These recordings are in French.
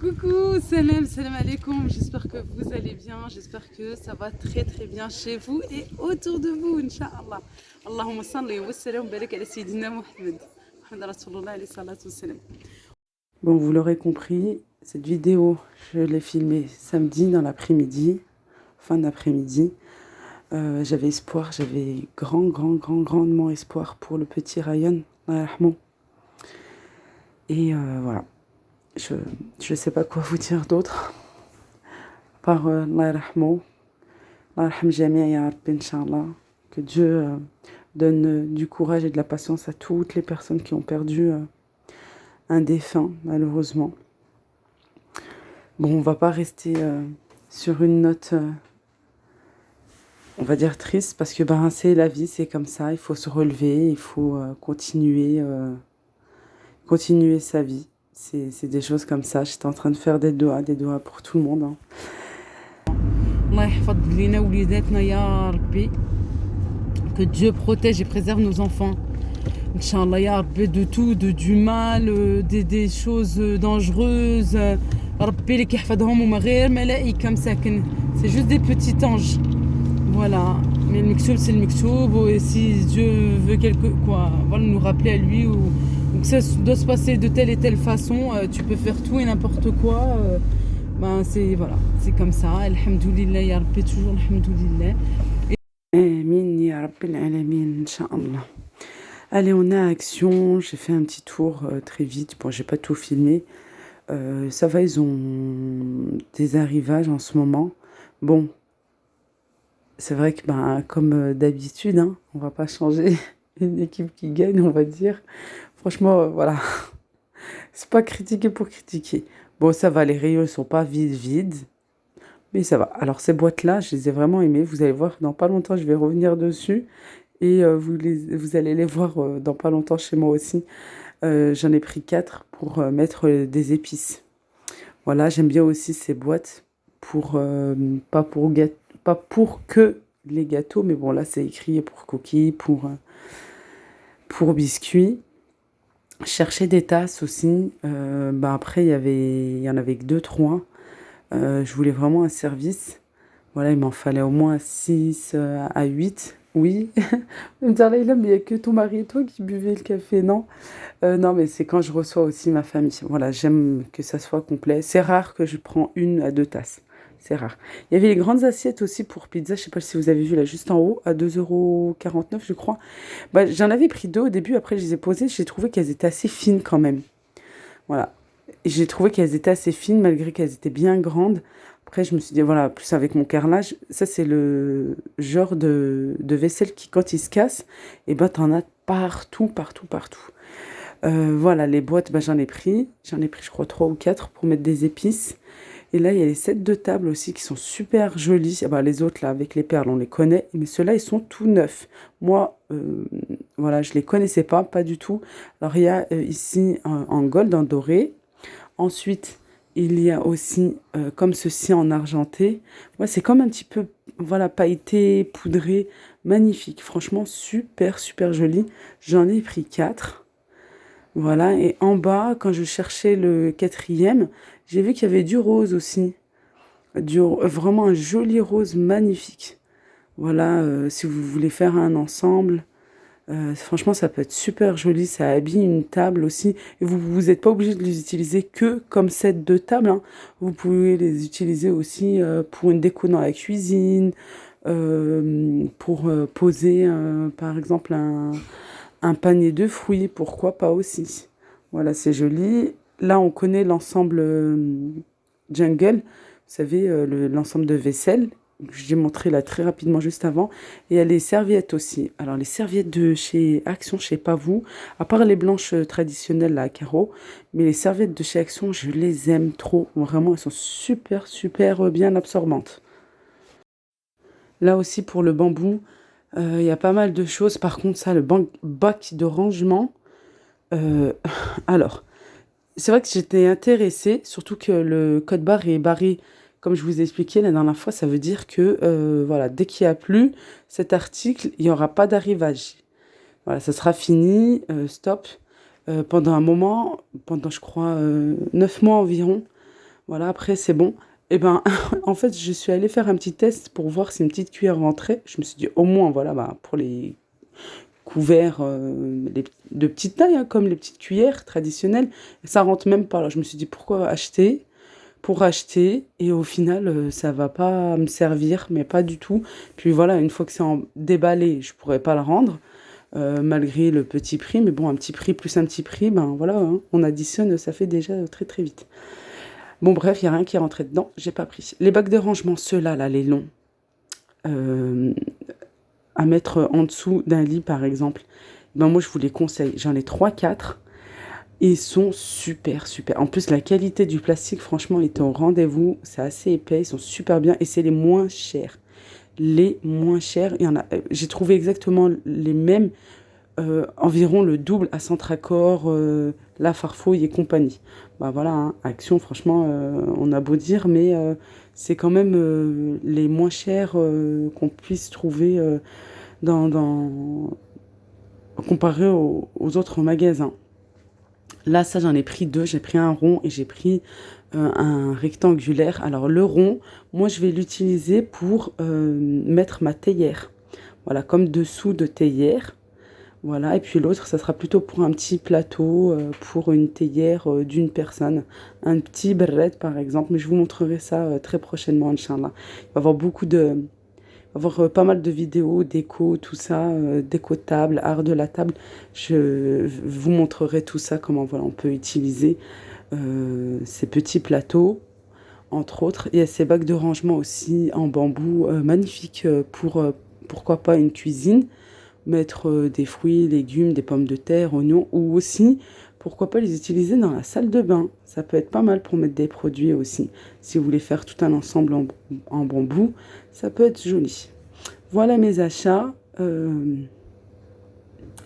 Coucou, salam alaikum, j'espère que vous allez bien, j'espère que ça va très très bien chez vous et autour de vous, Inch'Allah. Allahumma salli wa sallam wa barik ala Sayyidina Muhammad. Muhammad Rasulullah alayhi salatu wa salam. Bon, vous l'aurez compris, cette vidéo, je l'ai filmée samedi dans l'après-midi, fin d'après-midi. J'avais espoir, j'avais grandement espoir pour le petit Ryan, Allah yarhamou. Et voilà. Je ne sais pas quoi vous dire d'autre, par Allah yarhamou, Allah yarham jami'a ya Rabbi, Inch'Allah. Que Dieu donne du courage et de la patience à toutes les personnes qui ont perdu un défunt, malheureusement. Bon, on va pas rester sur une note, on va dire triste, parce que ben, c'est la vie, c'est comme ça, il faut se relever, il faut continuer sa vie. C'est des choses comme ça. J'étais en train de faire des doigts pour tout le monde. Hein. Que Dieu protège et préserve nos enfants. Inch'Allah, ya Rabbi, de tout, du mal, des choses dangereuses. Rabbi, c'est juste des petits anges. Voilà. Mais le miksoub, c'est le miksoub. Et si Dieu veut voilà, nous rappeler à lui ou que ça doit se passer de telle et telle façon, tu peux faire tout et n'importe quoi. Ben c'est voilà, c'est comme ça. Alhamdoulilah, ya Rabbi, toujours alhamdoulilah. Amin, ya Rabbil alamin, Inch'Allah. Allez, on est à Action. J'ai fait un petit tour très vite. Bon, j'ai pas tout filmé. Ça va, ils ont des arrivages en ce moment. Bon, c'est vrai que ben, comme d'habitude, hein, on va pas changer une équipe qui gagne, on va dire. Franchement, voilà. C'est pas critiquer pour critiquer. Bon, ça va, les rayons ils sont pas vides. Mais ça va. Alors, ces boîtes-là, je les ai vraiment aimées. Vous allez voir, dans pas longtemps, je vais revenir dessus. Et vous allez les voir dans pas longtemps chez moi aussi. J'en ai pris 4 pour mettre des épices. Voilà, j'aime bien aussi ces boîtes pour pas pour que les gâteaux, mais bon là c'est écrit pour cookies, pour biscuits. Chercher des tasses aussi. Après il y en avait que 2-3. Je voulais vraiment un service. Voilà, il m'en fallait au moins 6 à 8. Oui. Vous me dire, Leïla, mais il n'y a que ton mari et toi qui buvez le café, non? Non, mais c'est quand je reçois aussi ma famille. Voilà, j'aime que ça soit complet. C'est rare que je prends 1 à 2 tasses. C'est rare. Il y avait les grandes assiettes aussi pour pizza. Je sais pas si vous avez vu là, juste en haut, à 2,49 € je crois. Bah, j'en avais pris 2 au début. Après, je les ai posées. J'ai trouvé qu'elles étaient assez fines quand même. Voilà. Et j'ai trouvé qu'elles étaient assez fines malgré qu'elles étaient bien grandes. Après, je me suis dit, voilà, plus avec mon carrelage, ça c'est le genre de vaisselle qui, quand il se casse, et ben t'en as partout. Voilà, les boîtes, ben, j'en ai pris, je crois 3 ou 4 pour mettre des épices. Et là, il y a les sets de table aussi qui sont super jolis. Ah bah, les autres, là, avec les perles, on les connaît, mais ceux-là, ils sont tout neufs. Moi, voilà, je les connaissais pas du tout. Alors, il y a ici en gold, en doré. Ensuite, il y a aussi, comme ceci, en argenté. Moi, c'est comme un petit peu, voilà, pailleté, poudré, magnifique. Franchement, super joli. J'en ai pris 4. Voilà, et en bas, quand je cherchais le quatrième, j'ai vu qu'il y avait du rose aussi. Vraiment un joli rose magnifique. Voilà, si vous voulez faire un ensemble, franchement, ça peut être super joli. Ça habille une table aussi. Et vous n'êtes pas obligé de les utiliser que comme set de table, hein. Vous pouvez les utiliser aussi pour une déco dans la cuisine, pour poser, par exemple, un panier de fruits, pourquoi pas aussi. Voilà, c'est joli. Là, on connaît l'ensemble Jungle, vous savez, l'ensemble de vaisselle. J'ai montré là très rapidement juste avant. Et il y a les serviettes aussi. Alors, les serviettes de chez Action, je sais pas vous, à part les blanches traditionnelles là, à carreaux, mais les serviettes de chez Action, je les aime trop. Vraiment, elles sont super bien absorbantes. Là aussi, pour le bambou, il y a pas mal de choses. Par contre, ça, le bac de rangement. euh, alors, c'est vrai que j'étais intéressée, surtout que le code barre est barré, comme je vous ai expliqué la dernière fois. Ça veut dire que, voilà, dès qu'il n'y a plus cet article, il n'y aura pas d'arrivage. Voilà, ça sera fini, stop. Pendant un moment, pendant, je crois, 9 mois environ, Voilà, après, c'est bon. Et ben, en fait, je suis allée faire un petit test pour voir si une petite cuillère rentrait. Je me suis dit, au moins, voilà, bah, pour les couverts de petite taille, hein, comme les petites cuillères traditionnelles, ça rentre même pas. Alors, je me suis dit, pourquoi acheter pour acheter et au final, ça va pas me servir, mais pas du tout. Puis voilà, une fois que c'est déballé, je pourrais pas le rendre. Malgré le petit prix, mais bon, un petit prix plus un petit prix, ben voilà, hein, on additionne, ça fait déjà très très vite. Bon, bref, il n'y a rien qui est rentré dedans, j'ai pas pris. Les bacs de rangement, ceux-là, là, les longs, euh, à mettre en dessous d'un lit, par exemple, ben moi, je vous les conseille. J'en ai trois quatre. Ils sont super, super. En plus, la qualité du plastique, franchement, est au rendez-vous. C'est assez épais, ils sont super bien et c'est les moins chers. Les moins chers, il y en a. J'ai trouvé exactement les mêmes, environ le double à Centracor, La Farfouille et compagnie. Bah voilà, hein, Action, franchement, on a beau dire, mais c'est quand même les moins chers qu'on puisse trouver comparé aux autres magasins. Là, ça, j'en ai pris deux. J'ai pris un rond et j'ai pris un rectangulaire. Alors, le rond, moi, je vais l'utiliser pour mettre ma théière. Voilà, comme dessous de théière. Voilà, et puis l'autre, ça sera plutôt pour un petit plateau, pour une théière d'une personne. Un petit berret, par exemple. Mais je vous montrerai ça très prochainement, Inch'Allah. Il va y avoir avoir pas mal de vidéos, déco, tout ça, déco table, art de la table. Je vous montrerai tout ça, comment voilà, on peut utiliser ces petits plateaux, entre autres. Il y a ces bacs de rangement aussi en bambou, magnifiques pour, pourquoi pas, une cuisine. Mettre des fruits, légumes, des pommes de terre, oignons, ou aussi, pourquoi pas les utiliser dans la salle de bain. Ça peut être pas mal pour mettre des produits aussi. Si vous voulez faire tout un ensemble en bambou, ça peut être joli. Voilà mes achats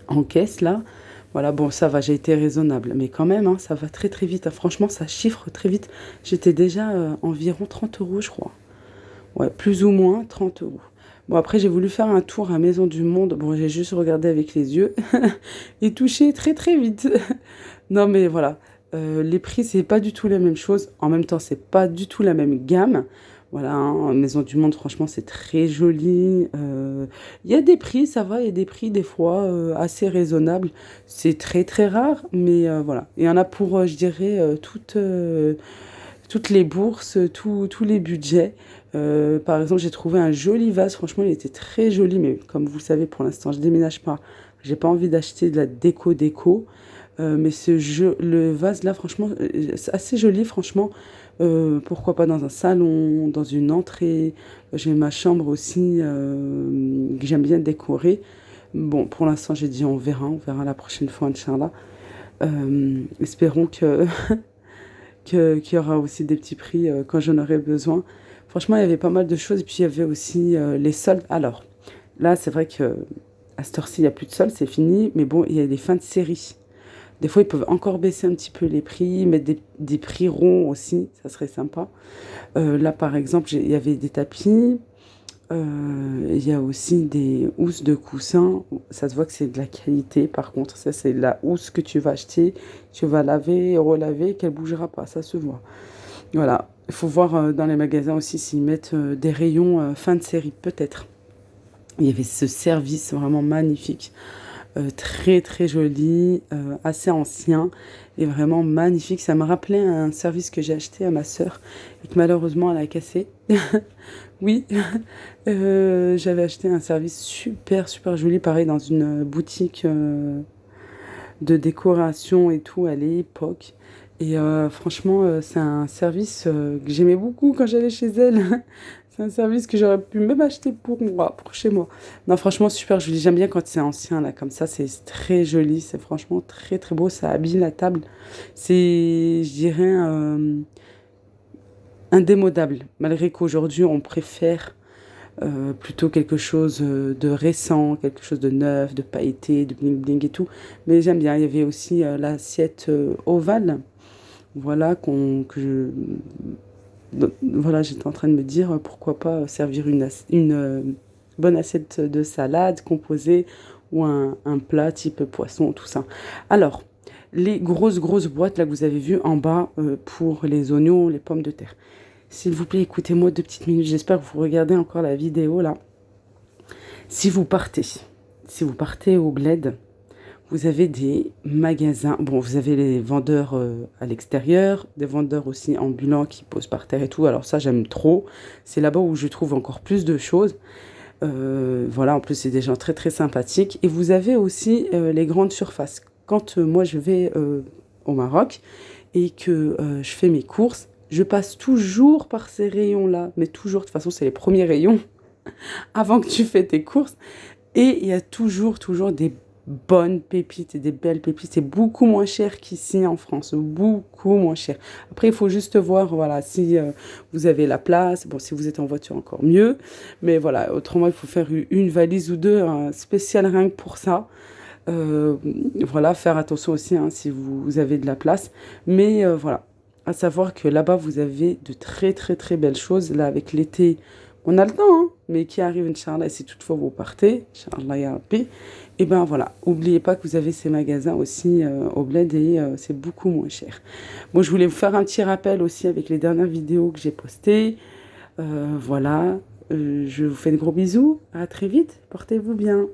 en caisse là. Voilà, bon, ça va, j'ai été raisonnable, mais quand même, hein, ça va très très vite, hein. Franchement, ça chiffre très vite. J'étais déjà environ 30 euros, je crois. Ouais, plus ou moins 30 euros. Bon, après, j'ai voulu faire un tour à Maison du Monde. Bon, j'ai juste regardé avec les yeux et touché très très vite. Non, mais voilà. Les prix, c'est pas du tout la même chose. En même temps, c'est pas du tout la même gamme. Voilà, hein, Maison du Monde, franchement, c'est très joli. Il y a des prix, ça va, il y a des prix des fois assez raisonnables. C'est très très rare, mais voilà. Il y en a pour, je dirais, toutes les bourses, tous les budgets. Par exemple, j'ai trouvé un joli vase. Franchement, il était très joli, mais comme vous le savez, pour l'instant, je déménage pas. J'ai pas envie d'acheter de la déco. Mais le vase là, franchement, c'est assez joli, franchement. Pourquoi pas dans un salon, dans une entrée. J'ai ma chambre aussi que j'aime bien décorer. Bon, pour l'instant, j'ai dit on verra la prochaine fois, Inch'Allah. Espérons qu'il y aura aussi des petits prix quand j'en aurai besoin. Franchement, il y avait pas mal de choses. Et puis, il y avait aussi les soldes. Alors, là, c'est vrai que à cette heure-ci, il n'y a plus de soldes, c'est fini. Mais bon, il y a des fins de série. Des fois, ils peuvent encore baisser un petit peu les prix, mettre des prix ronds aussi, ça serait sympa. Là, par exemple, il y avait des tapis. Il y a aussi des housses de coussins. Ça se voit que c'est de la qualité. Par contre, ça, c'est la housse que tu vas acheter. Tu vas laver et relaver, qu'elle bougera pas. Ça se voit. Voilà. Il faut voir dans les magasins aussi s'ils mettent des rayons fin de série, peut-être. Il y avait ce service vraiment magnifique. Très très joli, assez ancien et vraiment magnifique. Ça me rappelait un service que j'ai acheté à ma sœur et que malheureusement elle a cassé. Oui, j'avais acheté un service super super joli, pareil dans une boutique de décoration et tout à l'époque. Et franchement, c'est un service que j'aimais beaucoup quand j'allais chez elle. C'est un service que j'aurais pu même acheter pour moi, pour chez moi. Non, franchement, super joli. J'aime bien quand c'est ancien, là, comme ça. C'est très joli. C'est franchement très, très beau. Ça habille la table. C'est, je dirais, indémodable. Malgré qu'aujourd'hui, on préfère plutôt quelque chose de récent, quelque chose de neuf, de pailleté, de bling-bling et tout. Mais j'aime bien. Il y avait aussi l'assiette ovale. Voilà, voilà, j'étais en train de me dire pourquoi pas servir une bonne assiette de salade composée ou un plat type poisson, tout ça. Alors, les grosses boîtes là que vous avez vues en bas pour les oignons, les pommes de terre. S'il vous plaît, écoutez-moi 2 petites minutes. J'espère que vous regardez encore la vidéo là. Si vous partez au bled, vous avez des magasins. Bon, vous avez les vendeurs à l'extérieur, des vendeurs aussi ambulants qui posent par terre et tout. Alors ça, j'aime trop. C'est là-bas où je trouve encore plus de choses. Voilà, en plus, c'est des gens très, très sympathiques. Et vous avez aussi les grandes surfaces. Quand moi, je vais au Maroc et que je fais mes courses, je passe toujours par ces rayons-là. Mais toujours, de toute façon, c'est les premiers rayons avant que tu fais tes courses. Et il y a toujours des bonnes pépites et des belles pépites. C'est beaucoup moins cher qu'ici en France, beaucoup moins cher. Après, il faut juste voir, voilà, si vous avez la place. Bon, si vous êtes en voiture, encore mieux. Mais voilà, autrement, il faut faire une valise ou deux spéciale rien que pour ça. Voilà, faire attention aussi hein, si vous avez de la place. Mais voilà, à savoir que là-bas, vous avez de très, très, très belles choses. Là, avec l'été, on a le temps, hein, mais qui arrive, Inch'Allah, et si toutefois vous partez, Inch'Allah, ya Rabbi, et ben voilà, n'oubliez pas que vous avez ces magasins aussi au bled et c'est beaucoup moins cher. Bon, je voulais vous faire un petit rappel aussi avec les dernières vidéos que j'ai postées. Voilà, je vous fais de gros bisous, à très vite, portez-vous bien.